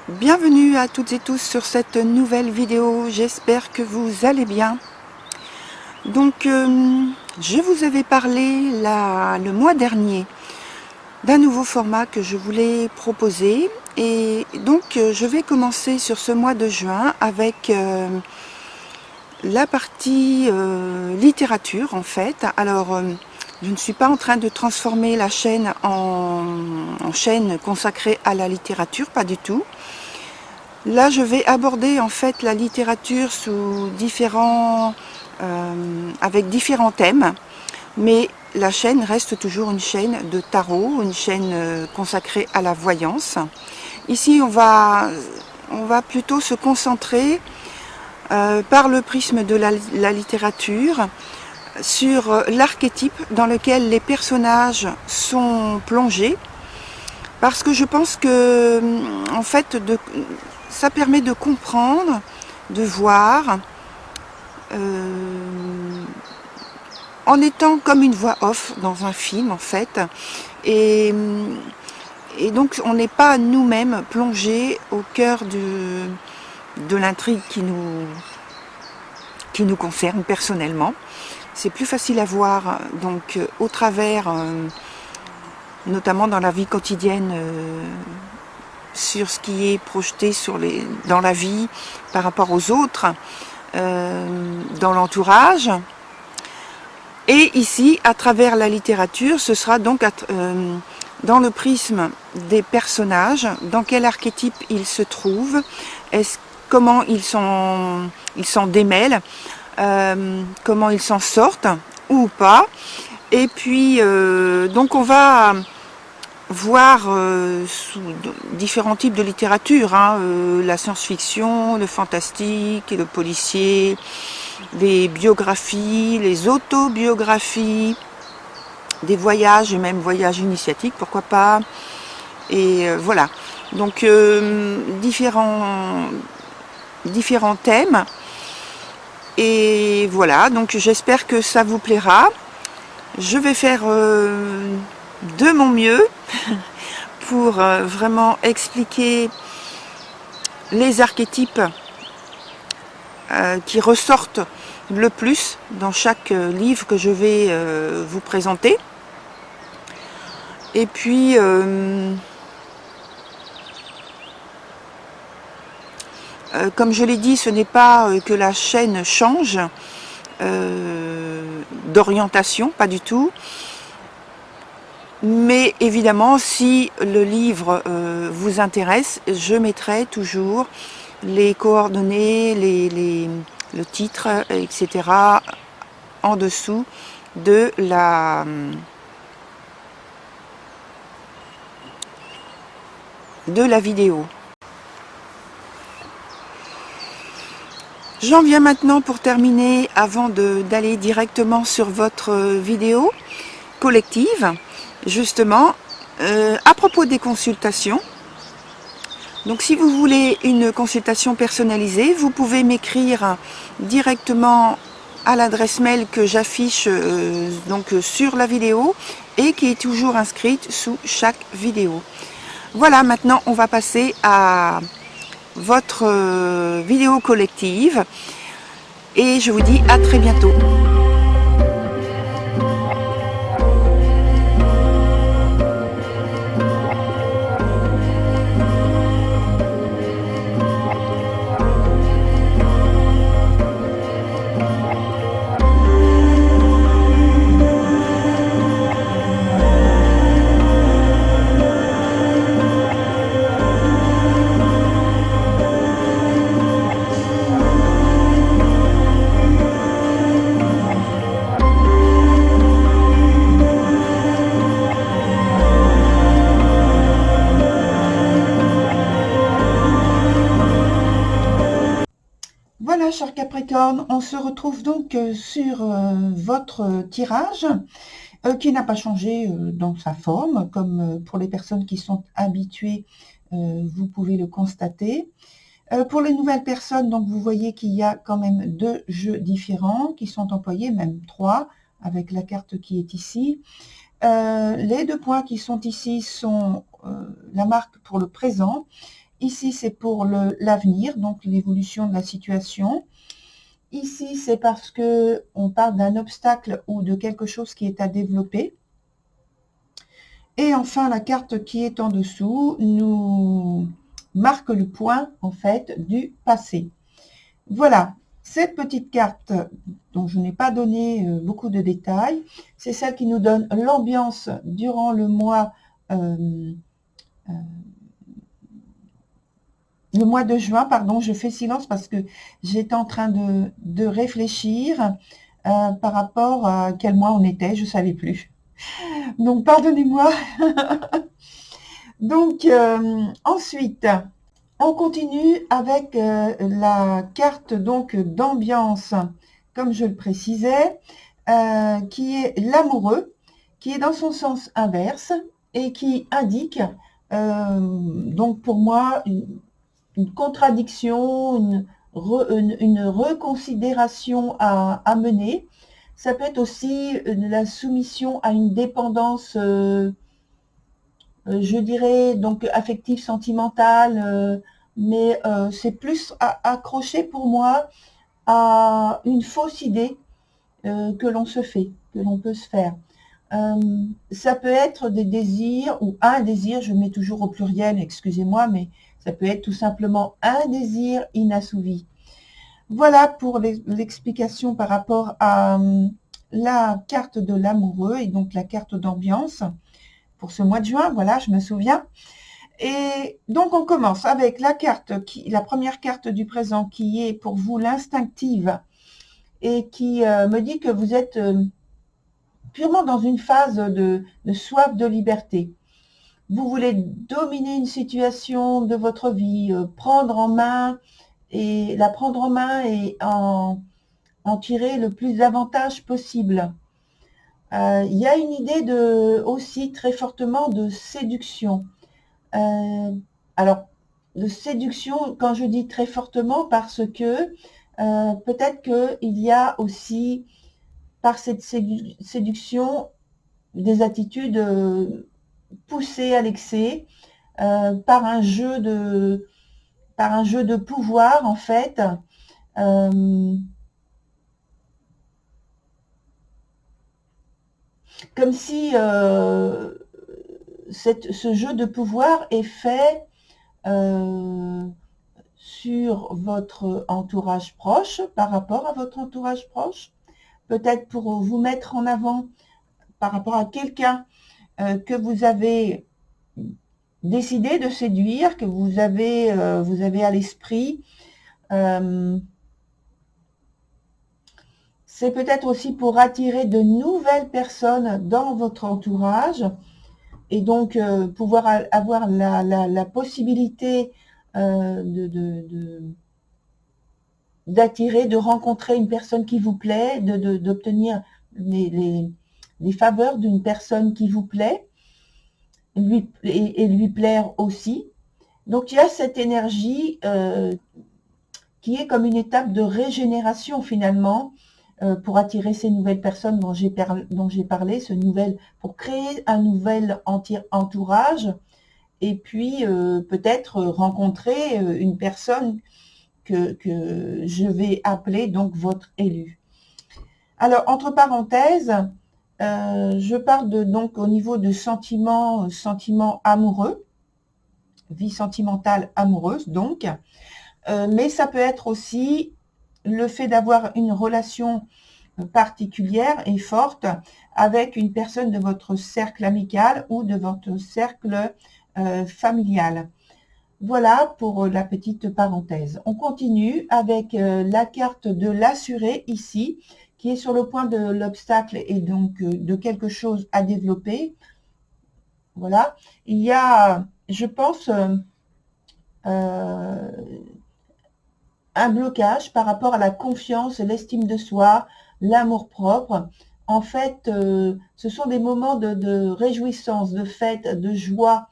Bienvenue à toutes et tous sur cette nouvelle vidéo, j'espère que vous allez bien. Donc je vous avais parlé le mois dernier d'un nouveau format que je voulais proposer et donc je vais commencer sur ce mois de juin avec la partie littérature en fait. Alors je ne suis pas en train de transformer la chaîne en chaîne consacrée à la littérature, pas du tout. Là, je vais aborder en fait la littérature avec différents thèmes, mais la chaîne reste toujours une chaîne de tarot, une chaîne consacrée à la voyance. Ici, on va plutôt se concentrer par le prisme de la littérature sur l'archétype dans lequel les personnages sont plongés, parce que je pense que en fait ça permet de comprendre, de voir, en étant comme une voix off dans un film en fait, et donc on n'est pas nous-mêmes plongés au cœur de l'intrigue qui nous concerne personnellement. C'est plus facile à voir donc au travers, notamment dans la vie quotidienne, sur ce qui est projeté dans la vie par rapport aux autres, dans l'entourage. Et ici, à travers la littérature, ce sera donc dans le prisme des personnages, dans quel archétype ils se trouvent, comment ils s'en démêlent, comment ils s'en sortent ou pas. Et puis, donc on va voir sous différents types de littérature, la science-fiction, le fantastique, le policier, les biographies, les autobiographies, des voyages et même voyages initiatiques, pourquoi pas. Et voilà, donc différents thèmes. Et voilà, donc j'espère que ça vous plaira. Je vais faire de mon mieux pour vraiment expliquer les archétypes qui ressortent le plus dans chaque livre que je vais vous présenter. Et puis comme je l'ai dit, ce n'est pas que la chaîne change d'orientation, pas du tout. Mais évidemment, si le livre vous intéresse, je mettrai toujours les coordonnées, le titre, etc. en dessous de la vidéo. J'en viens maintenant pour terminer, avant d'aller directement sur votre vidéo collective, justement, à propos des consultations. Donc si vous voulez une consultation personnalisée, vous pouvez m'écrire directement à l'adresse mail que j'affiche donc sur la vidéo et qui est toujours inscrite sous chaque vidéo. Voilà, maintenant on va passer à votre vidéo collective et je vous dis à très bientôt. Voilà, cher Capricorne, on se retrouve donc sur votre tirage qui n'a pas changé dans sa forme, comme pour les personnes qui sont habituées, vous pouvez le constater. Pour les nouvelles personnes, donc vous voyez qu'il y a quand même 2 jeux différents qui sont employés, même 3, avec la carte qui est ici. Les 2 points qui sont ici sont la marque pour le présent. Ici, c'est pour l'avenir, donc l'évolution de la situation. Ici, c'est parce que on parle d'un obstacle ou de quelque chose qui est à développer. Et enfin, la carte qui est en dessous nous marque le point, en fait, du passé. Voilà, cette petite carte dont je n'ai pas donné beaucoup de détails, c'est celle qui nous donne l'ambiance durant le mois de juin, pardon, je fais silence parce que j'étais en train de réfléchir par rapport à quel mois on était, je ne savais plus. Donc, pardonnez-moi. Donc, ensuite, on continue avec la carte donc d'ambiance, comme je le précisais, qui est l'amoureux, qui est dans son sens inverse et qui indique, donc pour moi, une contradiction, une reconsidération à mener. Ça peut être aussi la soumission à une dépendance, je dirais, donc affective, sentimentale, mais c'est plus accroché pour moi à une fausse idée que l'on se fait, que l'on peut se faire. Ça peut être des désirs ou un désir, je mets toujours au pluriel, excusez-moi, mais ça peut être tout simplement un désir inassouvi. Voilà pour l'explication par rapport à la carte de l'amoureux et donc la carte d'ambiance pour ce mois de juin. Voilà, je me souviens. Et donc, on commence avec la première carte du présent qui est pour vous l'instinctive et qui me dit que vous êtes purement dans une phase de soif de liberté. Vous voulez dominer une situation de votre vie, la prendre en main et en tirer le plus d'avantages possible. Il y a une idée aussi très fortement de séduction. Alors, de séduction, quand je dis très fortement, parce que peut-être qu'il y a aussi, par cette séduction, des attitudes poussées à l'excès, par un jeu de pouvoir, en fait. Comme si ce jeu de pouvoir est fait sur votre entourage proche, par rapport à votre entourage proche, peut-être pour vous mettre en avant par rapport à quelqu'un que vous avez décidé de séduire, que vous avez à l'esprit. C'est peut-être aussi pour attirer de nouvelles personnes dans votre entourage et donc pouvoir avoir la possibilité d'attirer, de rencontrer une personne qui vous plaît, d'obtenir les faveurs d'une personne qui vous plaît et lui plaire aussi. Donc il y a cette énergie qui est comme une étape de régénération finalement, pour attirer ces nouvelles personnes dont j'ai parlé, pour créer un nouvel entourage, et puis peut-être rencontrer une personne que je vais appeler donc votre élu. Alors, entre parenthèses, je parle donc au niveau de sentiments amoureux, vie sentimentale amoureuse donc, mais ça peut être aussi le fait d'avoir une relation particulière et forte avec une personne de votre cercle amical ou de votre cercle familial. Voilà pour la petite parenthèse. On continue avec la carte de l'assuré ici, qui est sur le point de l'obstacle et donc de quelque chose à développer. Voilà. Il y a, je pense, un blocage par rapport à la confiance, l'estime de soi, l'amour-propre. En fait, ce sont des moments de réjouissance, de fête, de joie,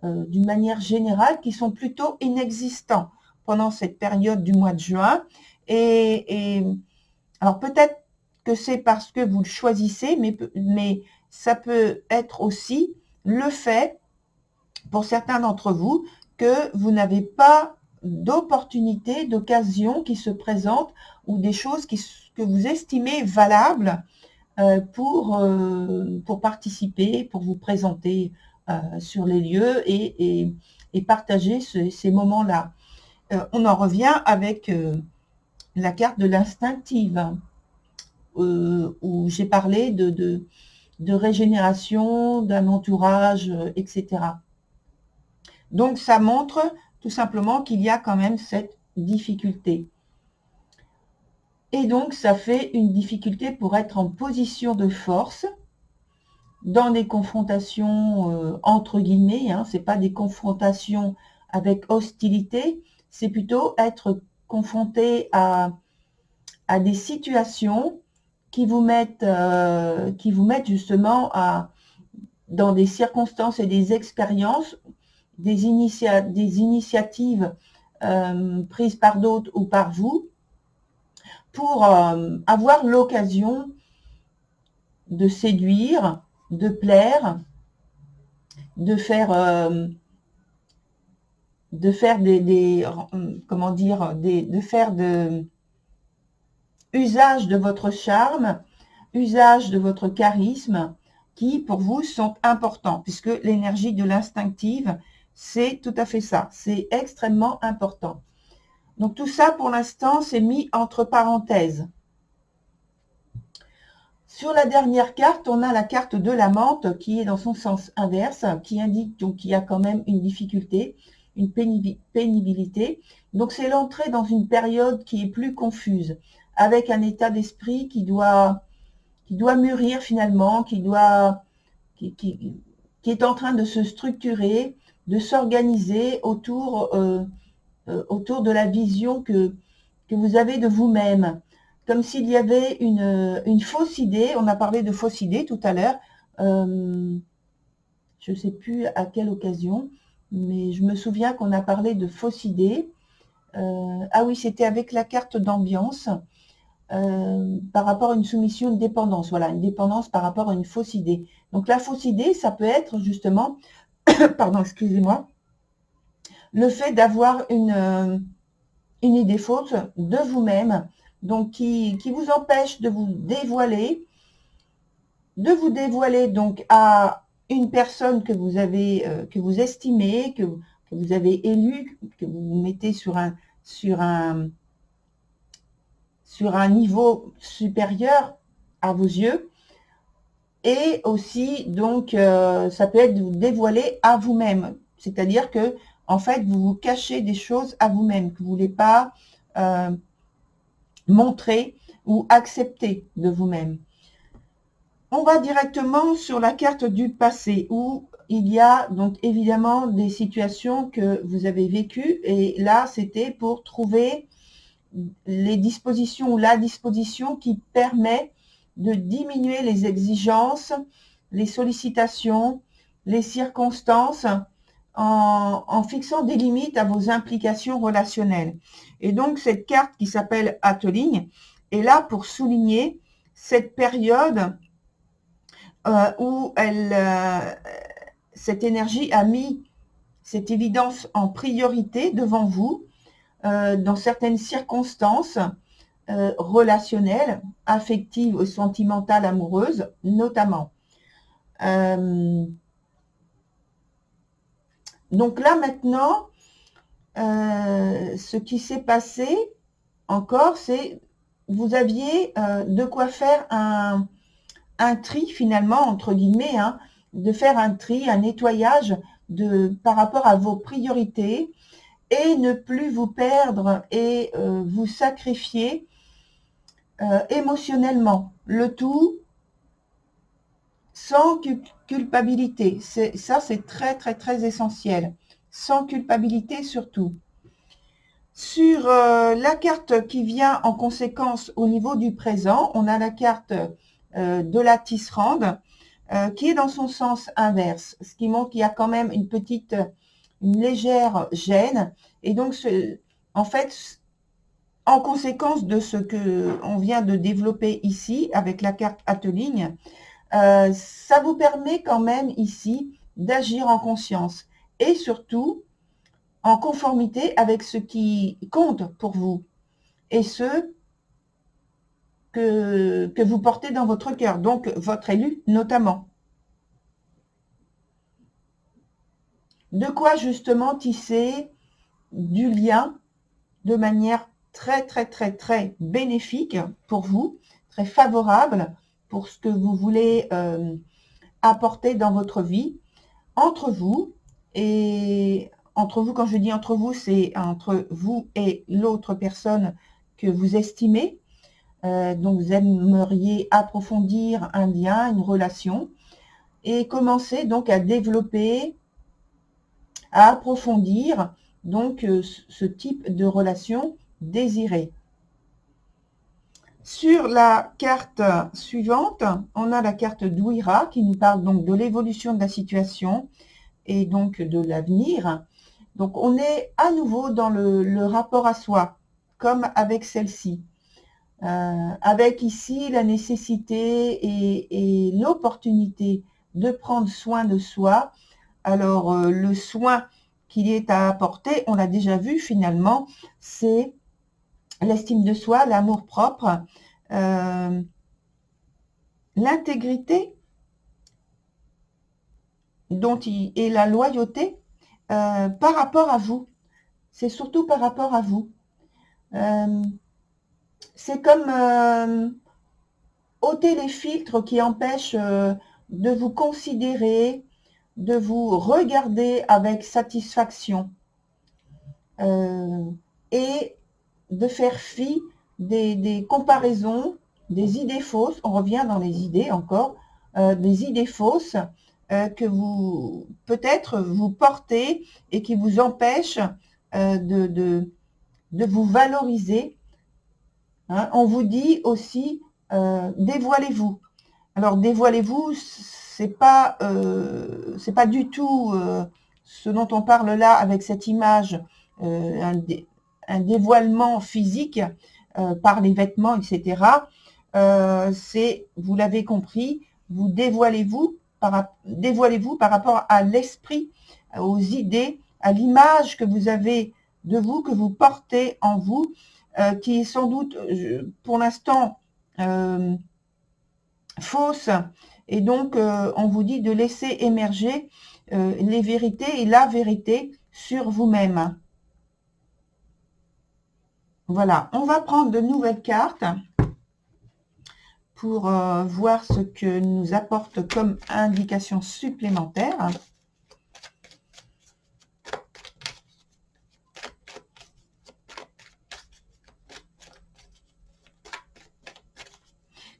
d'une manière générale, qui sont plutôt inexistants pendant cette période du mois de juin. Et alors peut-être que c'est parce que vous le choisissez, mais ça peut être aussi le fait, pour certains d'entre vous, que vous n'avez pas d'opportunité, d'occasion qui se présente ou des choses que vous estimez valables pour participer, pour vous présenter sur les lieux et partager ces moments-là. On en revient avec la carte de l'instinctive, où j'ai parlé de régénération, d'un entourage, etc. Donc ça montre tout simplement qu'il y a quand même cette difficulté. Et donc ça fait une difficulté pour être en position de force dans des confrontations entre guillemets, hein, c'est pas des confrontations avec hostilité, c'est plutôt être confronté à des situations qui vous mettent justement dans des circonstances et des expériences, des initiatives prises par d'autres ou par vous, pour avoir l'occasion de séduire, de plaire, de faire usage de votre charme, usage de votre charisme, qui pour vous sont importants, puisque l'énergie de l'instinctive, c'est tout à fait ça, c'est extrêmement important. Donc tout ça, pour l'instant, c'est mis entre parenthèses. Sur la dernière carte, on a la carte de la menthe qui est dans son sens inverse, qui indique donc qu'il y a quand même une difficulté, une pénibilité. Donc c'est l'entrée dans une période qui est plus confuse, avec un état d'esprit qui doit mûrir finalement, qui est en train de se structurer, de s'organiser autour de la vision que vous avez de vous-même. Comme s'il y avait une fausse idée. On a parlé de fausse idée tout à l'heure. Je ne sais plus à quelle occasion, mais je me souviens qu'on a parlé de fausse idée. Ah oui, c'était avec la carte d'ambiance. Par rapport à une soumission, une dépendance. Voilà, une dépendance par rapport à une fausse idée. Donc la fausse idée, ça peut être justement, pardon, excusez-moi, le fait d'avoir une idée fausse de vous-même, donc qui vous empêche de vous dévoiler donc à une personne que vous avez, que vous estimez, que vous avez élu, que vous mettez sur un niveau supérieur à vos yeux. Et aussi, donc, ça peut être de vous dévoiler à vous-même. C'est-à-dire que, en fait, vous vous cachez des choses à vous-même que vous ne voulez pas montrer ou accepter de vous-même. On va directement sur la carte du passé, où il y a donc évidemment des situations que vous avez vécues. Et là, c'était pour trouver les dispositions ou la disposition qui permet de diminuer les exigences, les sollicitations, les circonstances, en fixant des limites à vos implications relationnelles. Et donc, cette carte qui s'appelle Ateligne est là pour souligner cette période où cette énergie a mis cette évidence en priorité devant vous, dans certaines circonstances relationnelles, affectives, sentimentales, amoureuses, notamment. Donc là, maintenant, ce qui s'est passé encore, c'est vous aviez de quoi faire un tri, finalement, entre guillemets, hein, de faire un tri, un nettoyage par rapport à vos priorités, et ne plus vous perdre et vous sacrifier émotionnellement. Le tout sans culpabilité. Ça, c'est très, très, très essentiel. Sans culpabilité surtout. Sur la carte qui vient en conséquence au niveau du présent, on a la carte de la tisserande qui est dans son sens inverse, ce qui montre qu'il y a quand même une légère gêne. Et donc, en fait, en conséquence de ce qu'on vient de développer ici avec la carte Ateligne, ça vous permet quand même ici d'agir en conscience et surtout en conformité avec ce qui compte pour vous et ce que vous portez dans votre cœur, donc votre élu notamment. De quoi justement tisser du lien de manière très bénéfique pour vous, très favorable pour ce que vous voulez apporter dans votre vie, entre vous. Et entre vous, quand je dis entre vous, c'est entre vous et l'autre personne que vous estimez. Donc vous aimeriez approfondir un lien, une relation, et commencer donc à développer, à approfondir donc ce type de relation désirée. Sur la carte suivante, on a la carte d'Ouira qui nous parle donc de l'évolution de la situation et donc de l'avenir. Donc on est à nouveau dans le rapport à soi, comme avec celle-ci. Avec ici la nécessité et l'opportunité de prendre soin de soi. Alors le soin qu'il est à apporter, on l'a déjà vu finalement, c'est l'estime de soi, l'amour-propre, l'intégrité et la loyauté par rapport à vous. C'est surtout par rapport à vous. C'est comme ôter les filtres qui empêchent de vous considérer, de vous regarder avec satisfaction et de faire fi des comparaisons, des idées fausses. On revient dans les idées encore, des idées fausses que vous peut-être vous portez et qui vous empêchent de vous valoriser. Hein. On vous dit aussi dévoilez-vous. Alors dévoilez-vous, c'est pas du tout ce dont on parle là avec cette image, un dévoilement physique par les vêtements, etc. C'est, vous l'avez compris, vous dévoilez-vous par rapport à l'esprit, aux idées, à l'image que vous avez de vous, que vous portez en vous, qui est sans doute pour l'instant fausse, et donc on vous dit de laisser émerger les vérités et la vérité sur vous-même. Voilà, on va prendre de nouvelles cartes pour voir ce que nous apporte comme indication supplémentaire.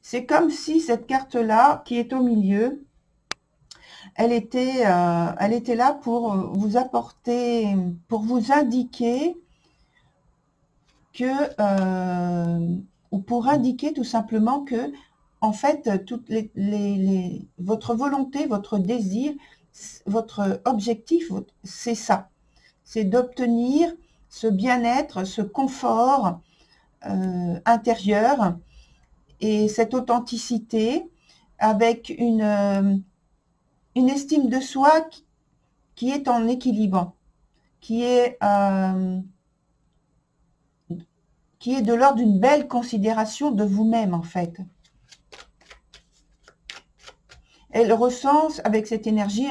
C'est comme si cette carte-là, qui est au milieu, elle était là pour vous apporter, pour vous indiquer que, ou pour indiquer tout simplement que, en fait, toutes votre volonté, votre désir, votre objectif, c'est ça. C'est d'obtenir ce bien-être, ce confort intérieur et cette authenticité avec une estime de soi qui est en équilibre, qui est de l'ordre d'une belle considération de vous-même, en fait. Elle ressent, avec cette énergie,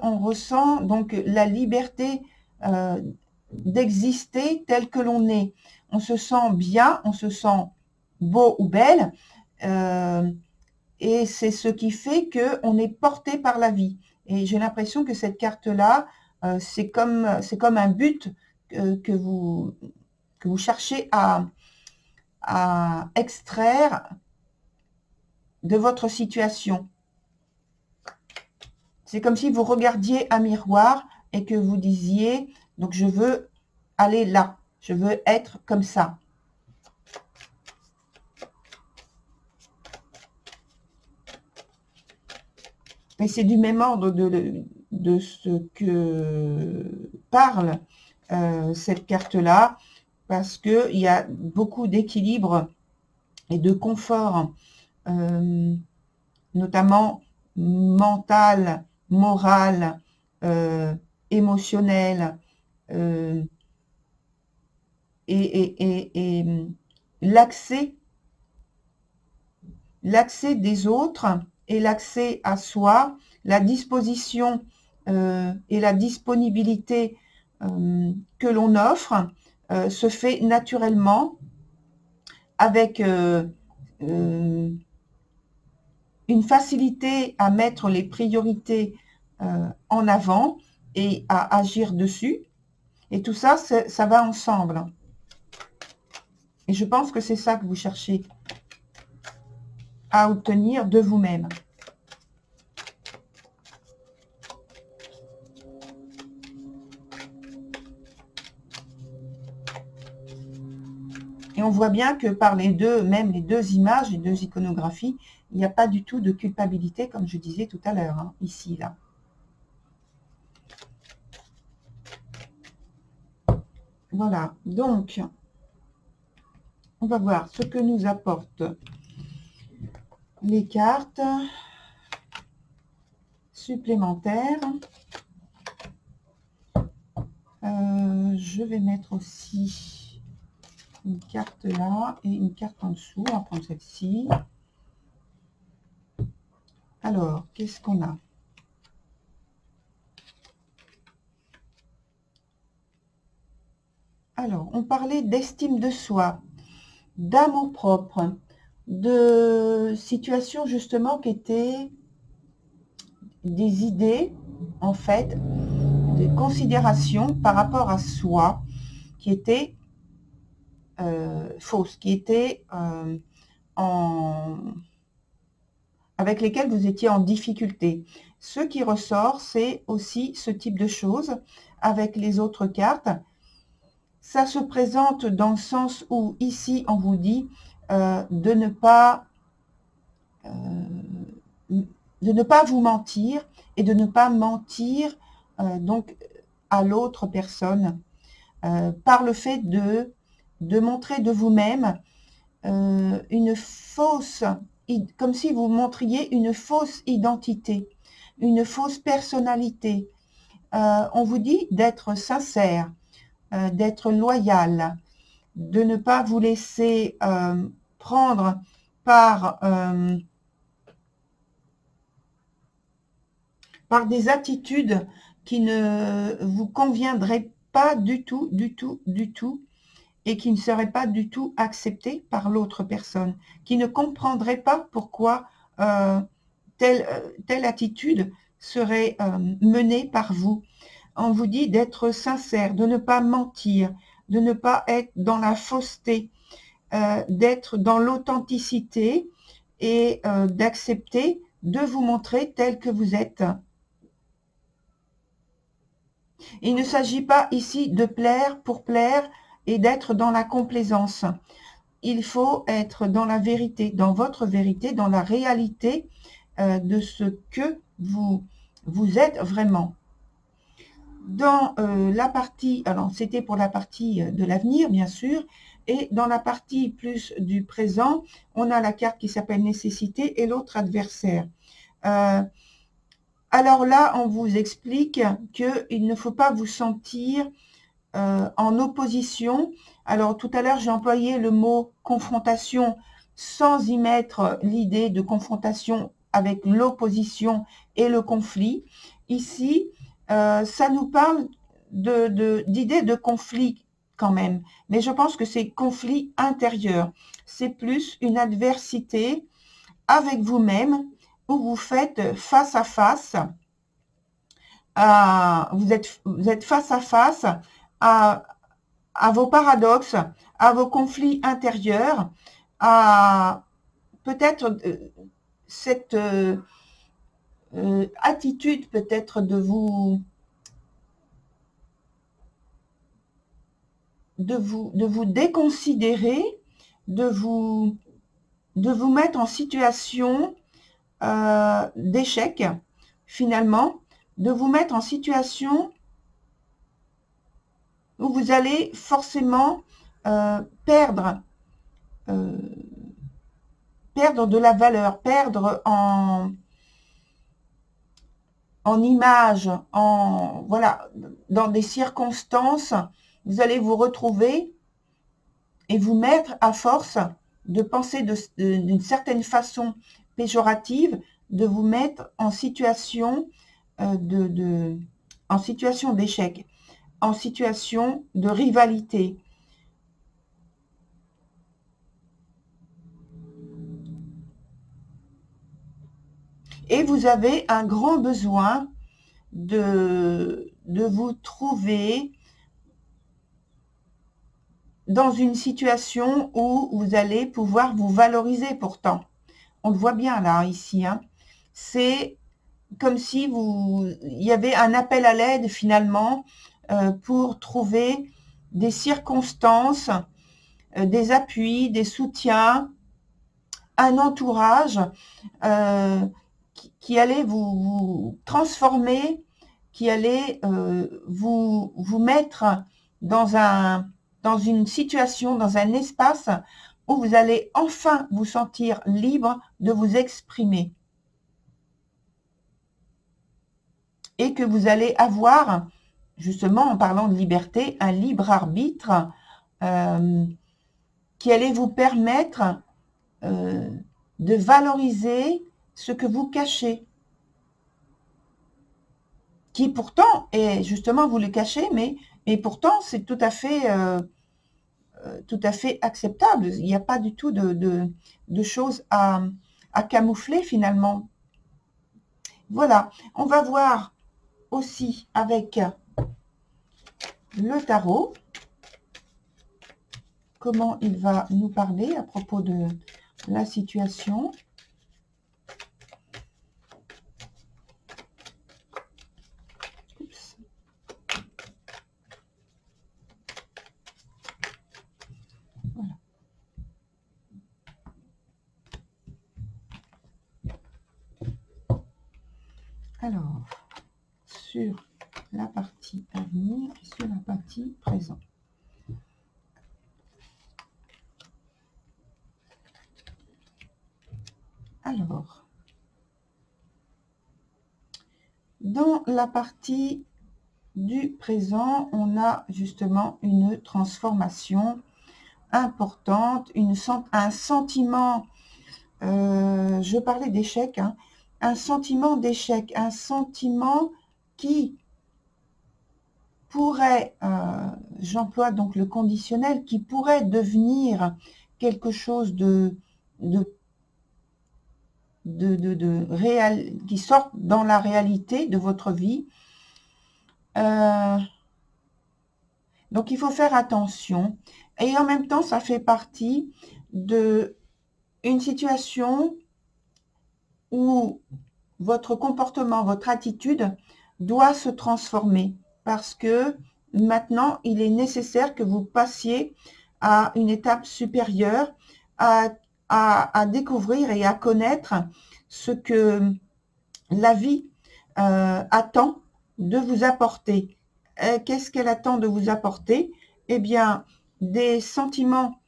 on ressent donc la liberté d'exister tel que l'on est. On se sent bien, on se sent beau ou belle, et c'est ce qui fait qu'on est porté par la vie. Et j'ai l'impression que cette carte-là, c'est comme un but que vous cherchez à extraire de votre situation. C'est comme si vous regardiez un miroir et que vous disiez, donc je veux aller là, je veux être comme ça. Et c'est du même ordre de ce que parle cette carte-là, parce qu'il y a beaucoup d'équilibre et de confort, notamment mental, moral, émotionnel, et l'accès des autres et l'accès à soi, la disposition et la disponibilité que l'on offre se fait naturellement avec une facilité à mettre les priorités en avant et à agir dessus. Et tout ça, ça va ensemble. Et je pense que c'est ça que vous cherchez à obtenir de vous-même. Et on voit bien que par les deux, même les deux images, les deux iconographies, il n'y a pas du tout de culpabilité, comme je disais tout à l'heure, hein, ici, là. Voilà, donc, on va voir ce que nous apportent les cartes supplémentaires. Je vais mettre aussi une carte là et une carte en dessous. On va prendre celle-ci. Alors, qu'est-ce qu'on a? Alors, on parlait d'estime de soi, d'amour-propre, de situations justement qui étaient des idées, en fait, des considérations par rapport à soi qui étaient fausses, qui étaient avec lesquelles vous étiez en difficulté. Ce qui ressort, c'est aussi ce type de choses avec les autres cartes. Ça se présente dans le sens où ici on vous dit de ne pas vous mentir et de ne pas mentir donc à l'autre personne par le fait de montrer de vous-même une fausse, comme si vous montriez une fausse identité, une fausse personnalité. On vous dit d'être sincère, d'être loyal, de ne pas vous laisser prendre par des attitudes qui ne vous conviendraient pas du tout, et qui ne seraient pas du tout acceptées par l'autre personne, qui ne comprendrait pas pourquoi telle attitude serait menée par vous. On vous dit d'être sincère, de ne pas mentir, de ne pas être dans la fausseté, d'être dans l'authenticité et d'accepter de vous montrer tel que vous êtes. Il ne s'agit pas ici de plaire pour plaire et d'être dans la complaisance. Il faut être dans la vérité, dans votre vérité, dans la réalité de ce que vous êtes vraiment. Dans la partie, alors c'était pour la partie de l'avenir bien sûr, et dans la partie plus du présent, on a la carte qui s'appelle nécessité et l'autre adversaire. Alors là, on vous explique qu'il ne faut pas vous sentir en opposition. Alors tout à l'heure, j'ai employé le mot confrontation sans y mettre l'idée de confrontation avec l'opposition et le conflit. Ici, ça nous parle d'idée de conflit quand même, mais je pense que c'est conflit intérieur. C'est plus une adversité avec vous-même où vous faites face à face, vous êtes face à face à vos paradoxes, à vos conflits intérieurs, à peut-être cette attitude peut-être de vous déconsidérer, de vous mettre en situation d'échec, finalement, de vous mettre en situation où vous allez forcément perdre de la valeur, perdre en en images, voilà, dans des circonstances, vous allez vous retrouver et vous mettre à force de penser d'une certaine façon péjorative, de vous mettre en situation en situation d'échec, en situation de rivalité. Et vous avez un grand besoin de vous trouver dans une situation où vous allez pouvoir vous valoriser pourtant. On le voit bien là, ici. Hein. C'est comme si il y avait un appel à l'aide finalement pour trouver des circonstances, des appuis, des soutiens, un entourage qui allait vous transformer, qui allait vous mettre dans une situation, dans un espace où vous allez enfin vous sentir libre de vous exprimer. Et que vous allez avoir, justement en parlant de liberté, un libre arbitre qui allait vous permettre de valoriser ce que vous cachez. Qui pourtant, et justement vous le cachez, mais pourtant c'est tout à fait acceptable. Il n'y a pas du tout de choses à camoufler finalement. Voilà, on va voir aussi avec le tarot comment il va nous parler à propos de la situation. Oups. Voilà. Alors, sur la partie avenir et sur la partie présent. Alors, dans la partie du présent, on a justement une transformation importante, un sentiment, je parlais d'échec, hein, un sentiment d'échec, un sentiment qui pourrait, j'emploie donc le conditionnel, qui pourrait devenir quelque chose réel, qui sorte dans la réalité de votre vie. Donc il faut faire attention. Et en même temps, ça fait partie d'une situation où votre comportement, votre attitude doit se transformer. Parce que maintenant, il est nécessaire que vous passiez à une étape supérieure, à découvrir et à connaître ce que la vie attend de vous apporter. Qu'est-ce qu'elle attend de vous apporter? Eh bien, des sentiments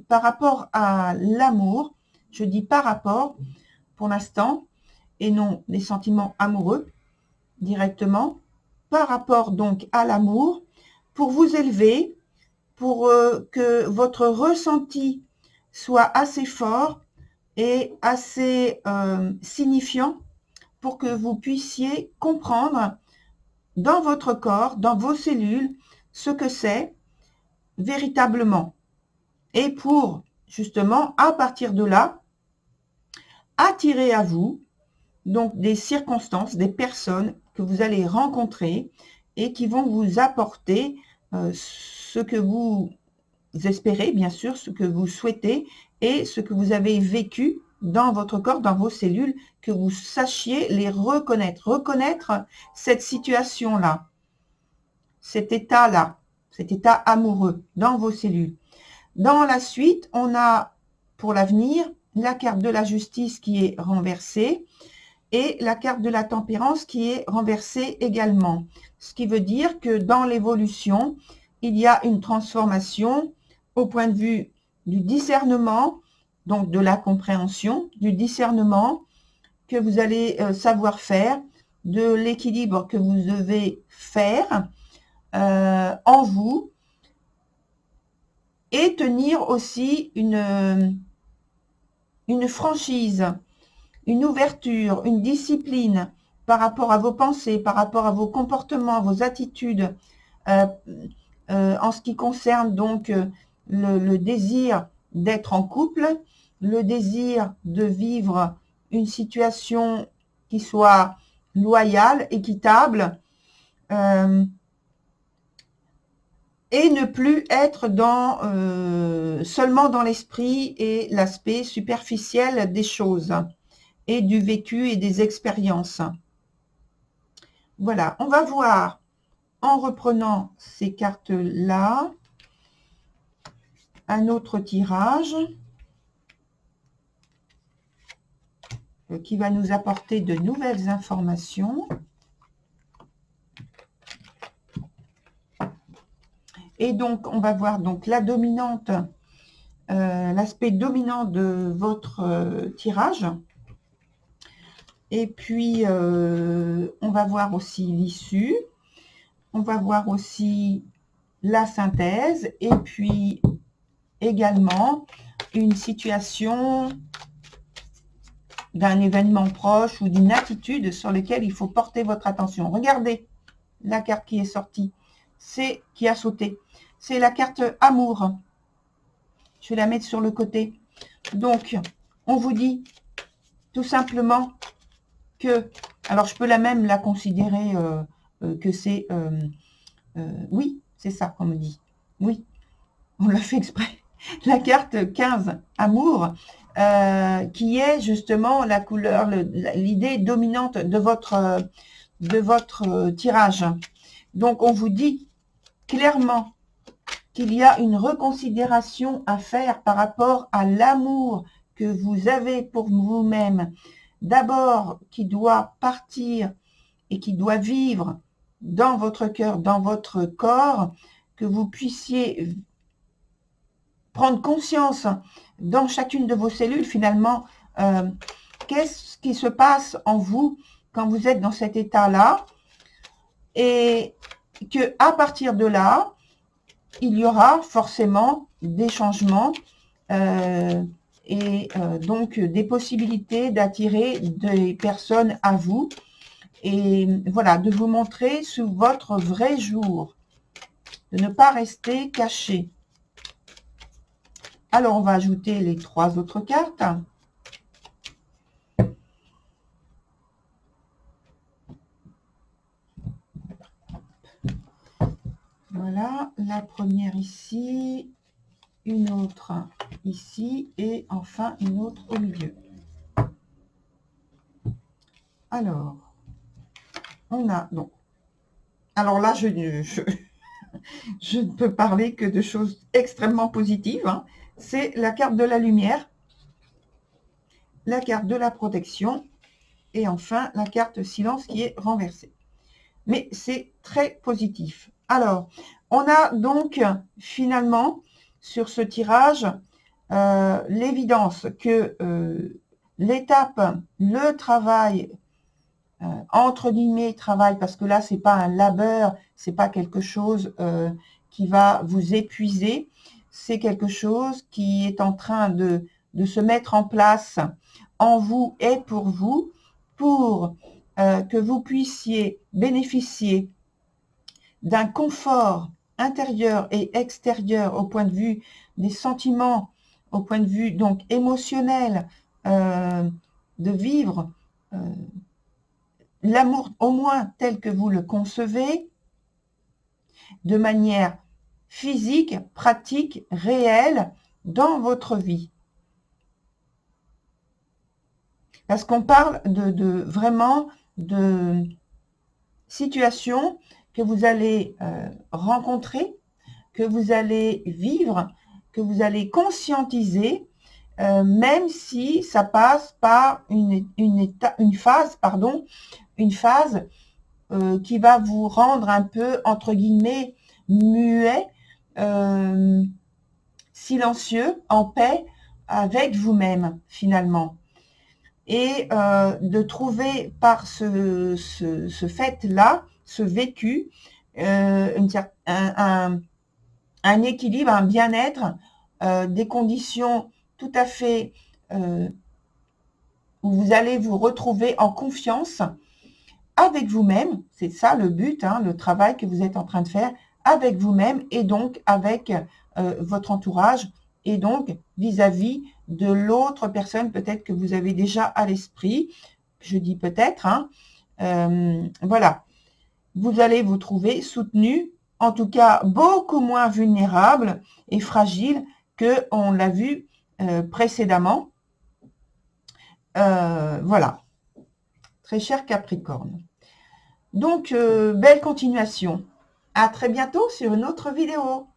par rapport à l'amour. Je dis par rapport pour l'instant, et non des sentiments amoureux directement, par rapport donc à l'amour, pour vous élever, pour que votre ressenti soit assez fort et assez signifiant pour que vous puissiez comprendre dans votre corps, dans vos cellules, ce que c'est véritablement. Et pour, justement, à partir de là, attirer à vous donc des circonstances, des personnes que vous allez rencontrer et qui vont vous apporter ce que vous espérez, bien sûr, ce que vous souhaitez et ce que vous avez vécu dans votre corps, dans vos cellules, que vous sachiez les reconnaître cette situation-là, cet état-là, cet état amoureux dans vos cellules. Dans la suite, on a pour l'avenir la carte de la justice qui est renversée et la carte de la tempérance qui est renversée également. Ce qui veut dire que dans l'évolution, il y a une transformation au point de vue du discernement, donc de la compréhension, du discernement, que vous allez savoir faire, de l'équilibre que vous devez faire en vous, et tenir aussi une franchise, une ouverture, une discipline par rapport à vos pensées, par rapport à vos comportements, vos attitudes, en ce qui concerne donc le désir d'être en couple, le désir de vivre une situation qui soit loyale, équitable, et ne plus être seulement dans l'esprit et l'aspect superficiel des choses et du vécu et des expériences. Voilà, on va voir en reprenant ces cartes-là un autre tirage qui va nous apporter de nouvelles informations. Et donc, on va voir donc la dominante, l'aspect dominant de votre tirage. Et puis, on va voir aussi l'issue. On va voir aussi la synthèse. Et puis, également, une situation d'un événement proche ou d'une attitude sur laquelle il faut porter votre attention. Regardez la carte qui est sortie, qui a sauté. C'est la carte amour. Je vais la mettre sur le côté. Donc, on vous dit tout simplement que, alors je peux même la considérer que c'est, oui, c'est ça qu'on me dit. Oui, on l'a fait exprès. La carte 15, amour, qui est justement la couleur, l'idée dominante de votre tirage. Donc, on vous dit clairement qu'il y a une reconsidération à faire par rapport à l'amour que vous avez pour vous-même. D'abord, qui doit partir et qui doit vivre dans votre cœur, dans votre corps, que vous puissiez prendre conscience dans chacune de vos cellules, finalement, qu'est-ce qui se passe en vous quand vous êtes dans cet état-là, et que à partir de là, il y aura forcément des changements et donc des possibilités d'attirer des personnes à vous, et voilà, de vous montrer sous votre vrai jour, de ne pas rester caché. Alors, on va ajouter les 3 autres cartes. Voilà, la première ici, une autre ici et enfin une autre au milieu. Alors, on a donc... Alors là, je ne peux parler que de choses extrêmement positives. Hein. C'est la carte de la lumière, la carte de la protection et enfin la carte silence qui est renversée. Mais c'est très positif. Alors, on a donc finalement sur ce tirage l'évidence que l'étape, le travail, entre guillemets travail, parce que là c'est pas un labeur, c'est pas quelque chose qui va vous épuiser, c'est quelque chose qui est en train de se mettre en place en vous et pour vous, pour que vous puissiez bénéficier d'un confort intérieur et extérieur au point de vue des sentiments, au point de vue donc émotionnel, de vivre l'amour au moins tel que vous le concevez, de manière physique, pratique, réelle dans votre vie. Parce qu'on parle vraiment de situations que vous allez rencontrer, que vous allez vivre, que vous allez conscientiser, même si ça passe par une phase qui va vous rendre un peu, entre guillemets, muet, silencieux, en paix avec vous-même, finalement. et de trouver par ce fait-là, ce vécu, un équilibre, un bien-être, des conditions tout à fait où vous allez vous retrouver en confiance avec vous-même. C'est ça le but, hein, le travail que vous êtes en train de faire avec vous-même et donc avec votre entourage et donc vis-à-vis de l'autre personne peut-être que vous avez déjà à l'esprit. Je dis peut-être, hein. Voilà. Vous allez vous trouver soutenu, en tout cas beaucoup moins vulnérable et fragile que on l'a vu précédemment. Voilà. Très cher Capricorne. Donc, belle continuation. À très bientôt sur une autre vidéo.